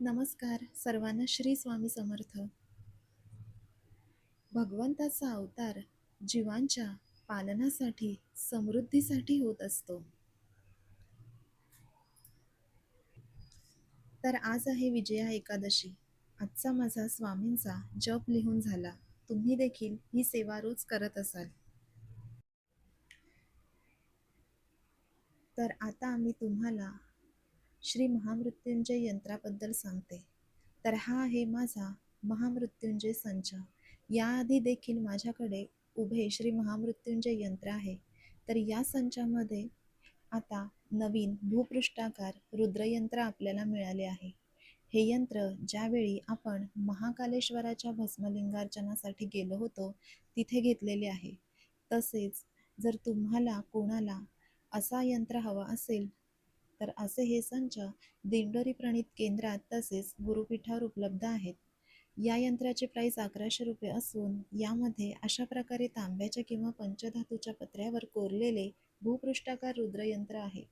नमस्कार सर्वांना श्री स्वामी समर्थ. भगवंताचा अवतार जीवांच्या पालनासाठी, समृद्धीसाठी होत असतो. तर आज आहे विजया एकादशी. आजचा माझा स्वामींचा जप लिहून झाला. तुम्ही देखील ही सेवा रोज करत असाल. तर आता मी तुम्हाला श्री महामृत्युंजय यंत्राबद्दल सांगते. तर हा आहे माझा महामृत्युंजय संच. याआधी देखील माझ्याकडे उभे श्री महामृत्युंजय यंत्र आहे. तर या संचामध्ये आता नवीन भूपृष्ठाकार रुद्रयंत्र आपल्याला मिळाले आहे. हे यंत्र ज्यावेळी आपण महाकालेश्वराच्या भस्मलिंगार्चनासाठी गेलो होतो तिथे घेतलेले आहे. तसेच जर तुम्हाला कोणाला असा यंत्र हवा असेल तर असे हे संच दिंडोरी प्रणित केंद्रात तसेच गुरुपीठावर उपलब्ध आहेत. या यंत्राचे प्राइस 1100 रुपये असून यामध्ये अशा प्रकारे तांब्याच्या किंवा पंचधातूच्या पत्र्यावर कोरलेले भूपृष्ठाकार रुद्रयंत्र आहे.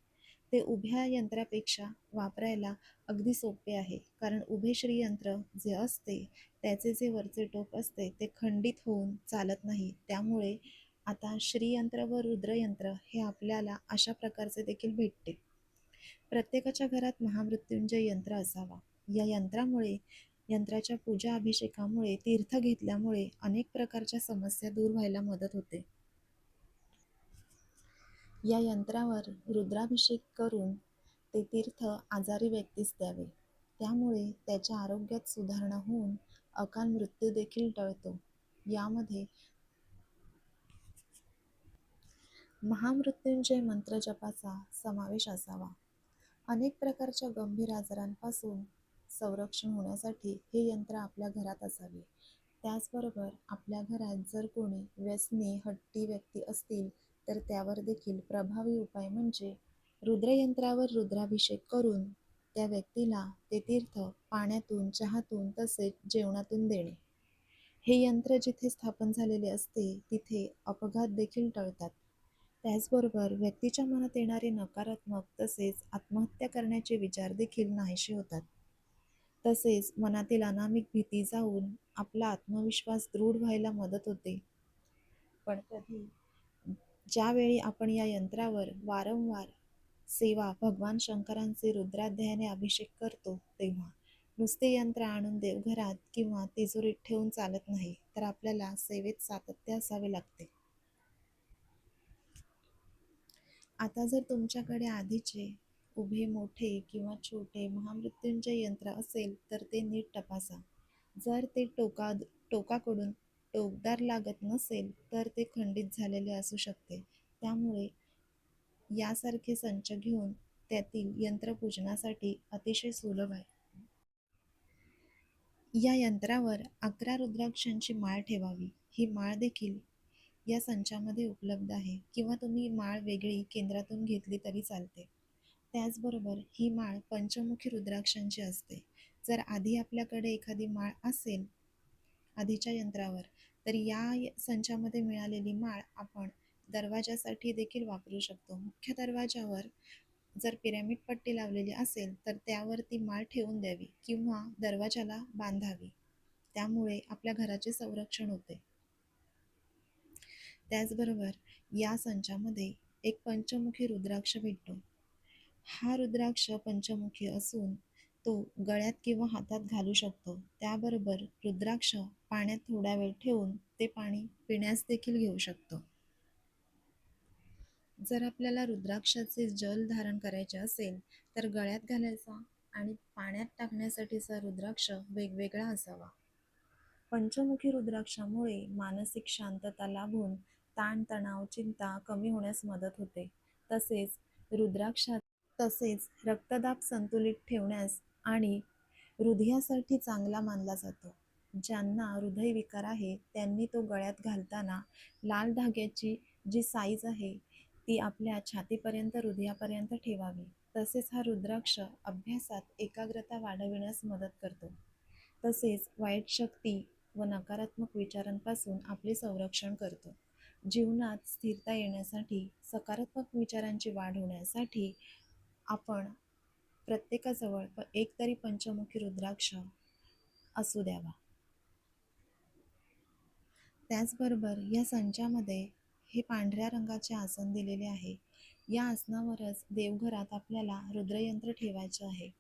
ते उभ्या यंत्रापेक्षा वापरायला अगदी सोपे आहे, कारण उभे श्रीयंत्र जे असते त्याचे जे वरचे टोक असते ते खंडित होऊन चालत नाही. त्यामुळे आता श्रीयंत्र व रुद्रयंत्र हे आपल्याला अशा प्रकारचे देखील भेटते. प्रत्येकाच्या घरात महामृत्युंजय यंत्र असावा. या यंत्राच्या पूजा अभिषेकामुळे, तीर्थ घेतल्यामुळे अनेक प्रकारच्या समस्या दूर व्हायला मदत होते. या यंत्रावर रुद्राभिषेक करून ते तीर्थ आजारी व्यक्तीस द्यावे. त्यामुळे त्याच्या आरोग्यात सुधारणा होऊन अकाल मृत्यू देखील टळतो. यामध्ये महामृत्युंजय मंत्र जपाचा समावेश असावा. अनेक प्रकारच्या गंभीर आजारांपासून संरक्षण होण्यासाठी हे यंत्र आपल्या घरात असावे. त्याचबरोबर आपल्या घरात जर कोणी व्यसनी हट्टी व्यक्ती असतील तर त्यावर देखील प्रभावी उपाय म्हणजे रुद्रयंत्रावर रुद्राभिषेक करून त्या व्यक्तीला ते तीर्थ पाण्यातून, चहातून तसेच जेवणातून देणे. हे यंत्र जिथे स्थापन झालेले असते तिथे अपघात देखील टळतात. त्याचबरोबर व्यक्तीच्या मनात येणारे नकारात्मक तसेच आत्महत्या करण्याचे विचार देखील नाहीसे होतात. तसेच मनातील अनामिक भीती जाऊन आपला आत्मविश्वास दृढ व्हायला मदत होते. पण ज्यावेळी आपण या यंत्रावर वारंवार सेवा भगवान शंकरांचे रुद्राध्यायाने अभिषेक करतो तेव्हा नुसते यंत्र आणून देवघरात किंवा तिजोरीत ठेवून चालत नाही, तर आपल्याला सेवेत सातत्य असावे लागते. आता जर तुमच्याकडे आधीचे उभे मोठे किंवा छोटे महामृत्युंजय यंत्र असेल तर ते नीट तपासा. जर ते टोकाकडून टोकदार लागत नसेल तर ते खंडित झालेले असू शकते. त्यामुळे यासारखे संच घेऊन त्यातील यंत्रपूजनासाठी अतिशय सुलभ आहे. या यंत्रावर 11 रुद्राक्षांची माळ ठेवावी. ही माळ देखील या संचामध्ये उपलब्ध आहे, किंवा तुम्ही माळ वेगळी केंद्रातून घेतली तरी चालते. त्याचबरोबर ही माळ पंचमुखी रुद्राक्षांची असते. जर आधी आपल्याकडे एखादी माळ असेल आधीच्या यंत्रावर तर या संचामध्ये मिळालेली माळ आपण दरवाजासाठी देखील वापरू शकतो. मुख्य दरवाजावर जर पिरॅमिड पट्टी लावलेली असेल तर त्यावर ती माळ ठेवून द्यावी किंवा दरवाजाला बांधावी. त्यामुळे आपल्या घराचे संरक्षण होते. त्याचबरोबर या संचामध्ये एक पंचमुखी रुद्राक्ष भेटतो. हा रुद्राक्ष पंचमुखी असून तो गळ्यात किंवा हातात घालू शकतो. त्याबरोबर रुद्राक्ष पाण्यात थोडा वेळ ठेवून ते पाणी पिण्यास देखील घेऊ शकतो. जर आपल्याला रुद्राक्षाचे जल धारण करायचे असेल तर गळ्यात घालायचा आणि पाण्यात टाकण्यासाठीचा रुद्राक्ष वेगवेगळा असावा. पंचमुखी रुद्राक्षामुळे मानसिक शांतता लाभून ताणतणाव, चिंता कमी होण्यास मदत होते. तसेच रक्तदाब संतुलित ठेवण्यास आणि हृदयासाठी चांगला मानला जातो. ज्यांना हृदयविकार आहे त्यांनी तो गळ्यात घालताना लाल धाग्याची जी साईज आहे ती आपल्या छातीपर्यंत, हृदयापर्यंत ठेवावी. तसेच हा रुद्राक्ष अभ्यासात एकाग्रता वाढविण्यास मदत करतो. तसेच वाईट शक्ती व नकारात्मक विचारांपासून आपले संरक्षण करतो. जीवनात स्थिरता येण्यासाठी, सकारात्मक विचारांची वाढ होण्यासाठी आपण प्रत्येकाजवळ एक तरी पंचमुखी रुद्राक्ष असू द्यावा. त्याचबरोबर या संचामध्ये हे पांढऱ्या रंगाचे आसन दिलेले आहे. या आसनावरच देवघरात आपल्याला रुद्रयंत्र ठेवायचे आहे.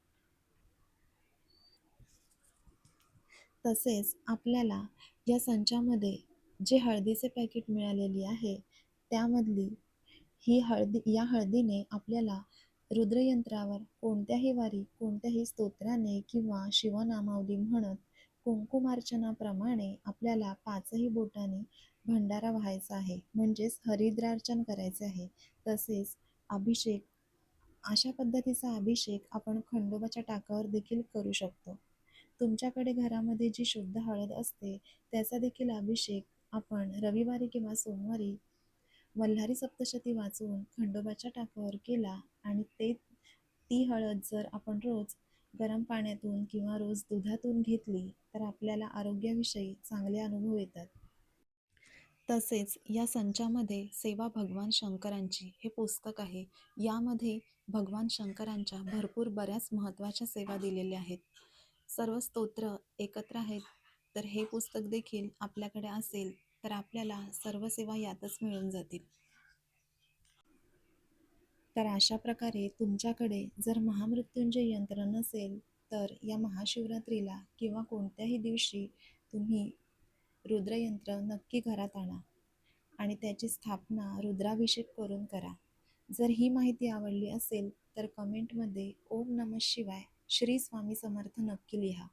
तसेच आपल्याला या संचामध्ये जे हळदीचे पॅकेट मिळालेली आहे त्यामधली या हळदीने आपल्याला रुद्रयंत्रावर कोणत्याही वारी कोणत्याही स्तोत्राने किंवा शिवनामावली म्हणत कुंकुमार्चनाप्रमाणे आपल्याला पाचही बोटाने भंडारा व्हायचा आहे, म्हणजेच हरिद्रार्चन करायचे आहे. तसेच अभिषेक, अशा पद्धतीचा अभिषेक आपण खंडोबाच्या टाकावर देखील करू शकतो. तुमच्याकडे घरामध्ये जी शुद्ध हळद असते त्याचा देखील अभिषेक आपण रविवारी किंवा सोमवारी मल्हारी सप्तशती वाचून खंडोबाच्या टाकावर केला आणि ती हळद जर आपण रोज गरम पाण्यातून किंवा रोज दुधातून घेतली तर आपल्याला आरोग्याविषयी चांगले अनुभव येतात. तसेच या संचामध्ये सेवा भगवान शंकरांची हे पुस्तक आहे. यामध्ये भगवान शंकरांच्या भरपूर बऱ्याच महत्त्वाच्या सेवा दिलेल्या आहेत. सर्व स्तोत्र एकत्र आहेत. तर हे पुस्तक देखील आपल्याकडे असेल तर आपल्याला सर्व सेवा यातच मिळून जातील. तर अशा प्रकारे तुमच्याकडे जर महामृत्युंजय यंत्र नसेल तर या महाशिवरात्रीला किंवा कोणत्याही दिवशी तुम्ही रुद्रयंत्र नक्की घरात आणा आणि त्याची स्थापना रुद्राभिषेक करून करा. जर ही माहिती आवडली असेल तर कमेंटमध्ये ओम नमः शिवाय श्री स्वामी समर्थ नक्की लिहा.